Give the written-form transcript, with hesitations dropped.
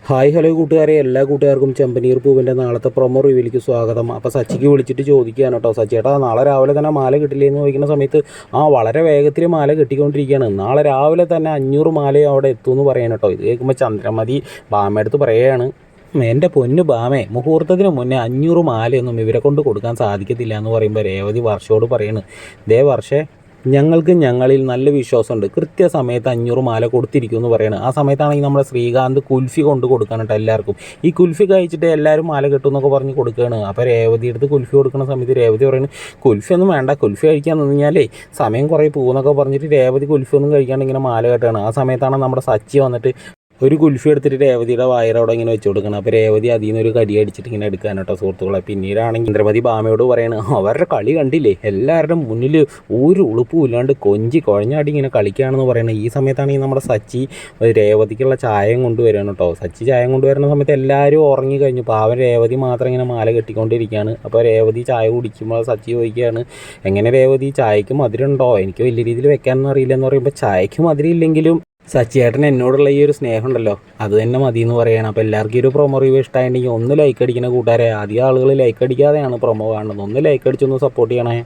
Hi hello കൂട്ടുകാരെ, എല്ലാ കൂട്ടുകാർക്കും ചെമ്പനീർ പൂവിൻ്റെ നാളത്തെ പ്രൊമോ റിവ്യൂലേക്ക് സ്വാഗതം. അപ്പോൾ സച്ചിക്ക് വിളിച്ചിട്ട് ചോദിക്കുകയാണ് കേട്ടോ, സച്ചിയേട്ടാ നാളെ രാവിലെ തന്നെ മാല കിട്ടില്ലേ എന്ന് ചോദിക്കുന്ന സമയത്ത് വളരെ വേഗത്തിൽ മാല കിട്ടിക്കൊണ്ടിരിക്കുകയാണ്. നാളെ രാവിലെ തന്നെ 500 മാല അവിടെ എത്തുമെന്ന് പറയാൻ കേട്ടോ. ഇത് കേൾക്കുമ്പോൾ ചന്ദ്രമതി ബാമയെടുത്ത് പറയുകയാണ്, എൻ്റെ പൊന്നു ബാമേ, മുഹൂർത്തത്തിന് മുന്നേ 500 മാലയൊന്നും ഇവരെ കൊണ്ട് കൊടുക്കാൻ സാധിക്കത്തില്ല എന്ന് പറയുമ്പോൾ രേവതി വർഷയോട് പറയാണ്, ദേ വർഷേ, ഞങ്ങൾക്ക് ഞങ്ങളിൽ നല്ല വിശ്വാസമുണ്ട്, കൃത്യസമയത്ത് 500 മാല കൊടുത്തിരിക്കും എന്ന് പറയുന്നത്. ആ സമയത്താണെങ്കിൽ നമ്മുടെ ശ്രീകാന്ത് കുൽഫി കൊണ്ട് കൊടുക്കാനായിട്ട് എല്ലാവർക്കും. ഈ കുൽഫി കഴിച്ചിട്ട് എല്ലാവരും മാല കിട്ടും എന്നൊക്കെ പറഞ്ഞ് കൊടുക്കുകയാണ്. അപ്പോൾ രേവതി എടുത്ത് കുൽഫി കൊടുക്കുന്ന സമയത്ത് രേവതി പറയുന്നത്, കുൽഫി ഒന്നും വേണ്ട, കുൽഫി കഴിക്കാൻ നിന്ന് കഴിഞ്ഞാലേ സമയം കുറേ പോകുന്നൊക്കെ പറഞ്ഞിട്ട് രേവതി കുൽഫി ഒന്നും കഴിക്കാണ്ട് ഇങ്ങനെ മാല കെട്ടുകയാണ്. ആ സമയത്താണ് നമ്മുടെ സച്ചി വന്നിട്ട് ഒരു കുൽഫി എടുത്തിട്ട് രേവതിയുടെ വായറവിടെ ഇങ്ങനെ വെച്ച് കൊടുക്കണം. അപ്പോൾ രേവതി അതിൽ നിന്നൊരു കടി അടിച്ചിട്ട് ഇങ്ങനെ എടുക്കാനോട്ടോ സുഹൃത്തുക്കളെ. പിന്നീടാണെങ്കിൽ ചന്ദ്രമതി ബാമയോട് പറയണം, അവരുടെ കളി കണ്ടില്ലേ, എല്ലാവരുടെ മുന്നിൽ ഒരു ഉളുപ്പും ഇല്ലാണ്ട് കൊഞ്ചി കുഴഞ്ഞാടി ഇങ്ങനെ കളിക്കുകയാണെന്ന് പറയുന്നത്. ഈ സമയത്താണെങ്കിൽ നമ്മുടെ സച്ചി രേവതിക്കുള്ള ചായം കൊണ്ടുവരികയാണ് കേട്ടോ. സച്ചി ചായം കൊണ്ടുവരുന്ന സമയത്ത് എല്ലാവരും ഉറങ്ങി കഴിഞ്ഞു. പാവൻ രേവതി മാത്രം ഇങ്ങനെ മാല കെട്ടിക്കൊണ്ടിരിക്കുകയാണ്. അപ്പോൾ രേവതി ചായ കുടിക്കുമ്പോൾ സച്ചി ചോദിക്കുകയാണ്, എങ്ങനെ രേവതി, ചായക്ക് മധുരമുണ്ടോ? എനിക്ക് വലിയ രീതിയിൽ വെക്കാനൊന്നും അറിയില്ല എന്ന് പറയുമ്പോൾ ചായക്ക് മധുരം ഇല്ലെങ്കിലും സച്ചിയേട്ടൻ എന്നോടുള്ള ഈ ഒരു സ്നേഹം ഉണ്ടല്ലോ, അത് തന്നെ മതി എന്ന് പറയണം. അപ്പോൾ എല്ലാവർക്കും ഈ ഒരു പ്രൊമോ റിവ്യൂ ഇഷ്ടമായിട്ടുണ്ടെങ്കിൽ ഒന്ന് ലൈക്ക് അടിക്കുന്ന കൂട്ടുകാരെ. ആദ്യം ആളുകൾ ലൈക്ക് അടിക്കാതെയാണ് പ്രൊമോ കാണുന്നത്. ഒന്ന് ലൈക്ക് അടിച്ചൊന്ന് സപ്പോർട്ട് ചെയ്യണേ.